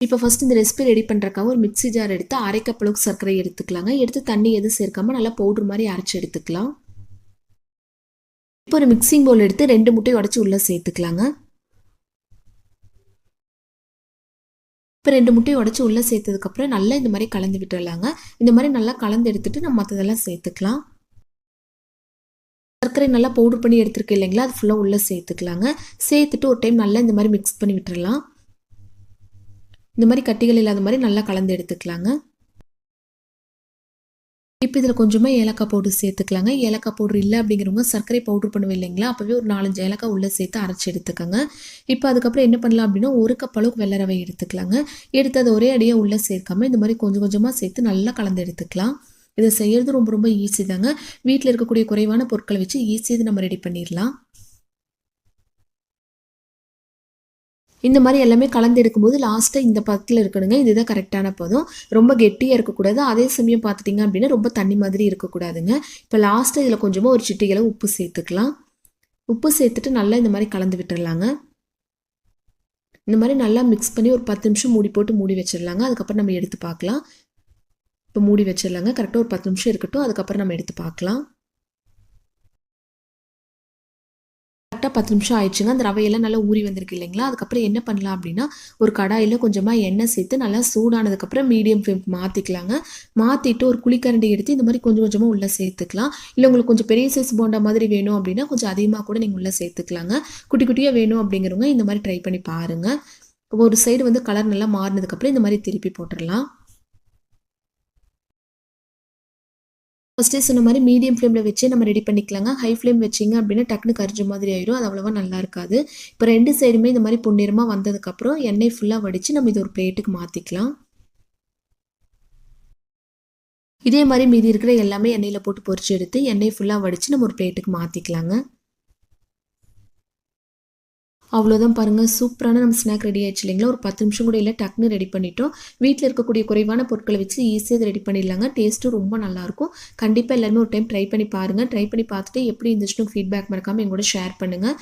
இப்போ ஃபர்ஸ்ட் இந்த recipe ready பண்ணுறக்காக ஒரு மிக்ஸி ஜார் எடுத்து 1/2 கப் அளவுக்கு சர்க்கரை எடுத்துக்கலாங்க. எடுத்து தண்ணி எதுவும் சேர்க்காம நல்லா பவுடர் மாதிரி அரைச்சி எடுத்துக்கலாம். இப்போ ஒரு மிக்சிங் பவுல் எடுத்து 2 முட்டையை உடைச்சு உள்ளே சேர்த்துக்கலாங்க. இப்போ 2 முட்டையை உடைச்சு உள்ளே சேர்த்ததுக்கப்புறம் நல்லா இந்த மாதிரி கலந்து விட்டுடலாங்க. இந்த மாதிரி நல்லா கலந்து எடுத்துட்டு நம்ம மற்றதெல்லாம் சேர்த்துக்கலாம். சர்க்கரை நல்லா பவுடர் பண்ணி எடுத்துருக்கு இல்லைங்களா, அது ஃபுல்லாக உள்ளே சேர்த்துக்கலாங்க. சேர்த்துட்டு ஒரு டைம் நல்லா இந்த மாதிரி மிக்ஸ் பண்ணி விட்டுடலாம். இந்த மாதிரி கட்டிகள் இல்லாத மாதிரி நல்லா கலந்து எடுத்துக்கலாங்க. இப்போ இதில் கொஞ்சமாக ஏலக்காய் பவுடர் சேர்த்துக்கலாங்க. ஏலக்காய் பவுடர் இல்லை அப்படிங்கிறவங்க சர்க்கரை பவுடர் பண்ணுவோம் இல்லைங்களா, அப்போவே ஒரு 4-5 ஏலக்காய் உள்ளே சேர்த்து அரைச்சி எடுத்துக்கோங்க. இப்போ அதுக்கப்புறம் என்ன பண்ணலாம் அப்படின்னா 1 கப் அளவுக்கு வெள்ளை ரவை எடுத்துக்கலாங்க. எடுத்து அதை ஒரே அடியாக உள்ளே சேர்க்காம இந்த மாதிரி கொஞ்சம் கொஞ்சமாக சேர்த்து நல்லா கலந்து எடுத்துக்கலாம். இதை செய்கிறது ரொம்ப ரொம்ப ஈஸி தாங்க. வீட்டில் இருக்கக்கூடிய குறைவான பொருட்களை வச்சு ஈஸியாக இது நம்ம ரெடி பண்ணிடலாம். இந்த மாதிரி எல்லாமே கலந்து எடுக்கும்போது லாஸ்ட்டாக இந்த பதத்தில் இருக்கணுங்க. இதுதான் கரெக்டான பதம். ரொம்ப கெட்டியாக இருக்கக்கூடாது. அதே சமயம் பார்த்துட்டிங்க அப்படின்னா ரொம்ப தண்ணி மாதிரி இருக்கக்கூடாதுங்க. இப்போ லாஸ்ட்டாக இதில் கொஞ்சமாக ஒரு சிட்டிகை உப்பு சேர்த்துக்கலாம். உப்பு சேர்த்துட்டு நல்லா இந்த மாதிரி கலந்து விட்டுடலாங்க. இந்த மாதிரி நல்லா மிக்ஸ் பண்ணி ஒரு 10 நிமிஷம் மூடி போட்டு மூடி வச்சிடலாங்க. அதுக்கப்புறம் நம்ம எடுத்து பார்க்கலாம். இப்போ மூடி வச்சிடலாங்க. கரெக்டாக ஒரு 10 நிமிஷம் இருக்கட்டும். அதுக்கப்புறம் நம்ம எடுத்து பார்க்கலாம். கரெக்டாக 10 நிமிஷம் ஆயிடுச்சுங்க. அந்த ரவையெல்லாம் நல்லா ஊறி வந்திருக்கு இல்லைங்களா, அதுக்கப்புறம் என்ன பண்ணலாம் அப்படின்னா ஒரு கடாயில் கொஞ்சமாக எண்ணெய் சேர்த்து நல்லா சூடானதுக்கப்புறம் மீடியம் ஃப்ளேம்க்கு மாற்றிக்கலாங்க. மாற்றிட்டு ஒரு குழிக்கரண்டி எடுத்து இந்த மாதிரி கொஞ்சம் கொஞ்சமாக உள்ளே சேர்த்துக்கலாம். இல்லை உங்களுக்கு கொஞ்சம் பெரிய சைஸ் போண்டா மாதிரி வேணும் அப்படின்னா கொஞ்சம் அதிகமாக கூட நீங்கள் உள்ளே சேர்த்துக்கலாங்க. குட்டி குட்டியாக வேணும் அப்படிங்கிறவங்க இந்த மாதிரி ட்ரை பண்ணி பாருங்கள். ஒரு சைடு வந்து கலர் நல்லா மாறினதுக்கப்புறம் இந்த மாதிரி திருப்பி போட்டுடலாம். ஃபஸ்ட்டே சொன்ன மாதிரி மீடியம் ஃப்ளேமில் வச்சு நம்ம ரெடி பண்ணிக்கலாங்க. ஹை ஃப்ளேம் வச்சிங்க அப்படின்னா டக்குனு கரிஞ்ச மாதிரி ஆயிடும். அது அவ்வளோவா நல்லா இருக்காது. இப்போ 2 சைடுமே இந்த மாதிரி பொன்னிறமாக வந்ததுக்கப்புறம் எண்ணெய் ஃபுல்லாக வடித்து நம்ம இது ஒரு பிளேட்டுக்கு மாற்றிக்கலாம். இதே மாதிரி மீதி இருக்கிற எல்லாமே எண்ணெயில் போட்டு பொரிச்சு எடுத்து எண்ணெய் ஃபுல்லாக வடித்து நம்ம ஒரு பிளேட்டுக்கு மாற்றிக்கலாங்க. அவ்வளோதான் பாருங்கள், சூப்பரான நம்ம ஸ்நாக் ரெடி ஆயிடுச்சு இல்லைங்களா. ஒரு 10 நிமிஷம் கூட இல்லை, டக்குன்னு ரெடி பண்ணிட்டோம். வீட்டில் இருக்கக்கூடிய குறைவான பொருட்களை வச்சு ஈஸியாக இதை ரெடி பண்ணிடலாங்க. டேஸ்ட்டும் ரொம்ப நல்லாயிருக்கும். கண்டிப்பாக எல்லாருமே ஒரு டைம் ட்ரை பண்ணி பாருங்கள். ட்ரை பண்ணி பார்த்துட்டு எப்படி இருந்துச்சுன்னு ஃபீட்பேக் மறக்காமல் எங்களோட ஷேர் பண்ணுங்கள்.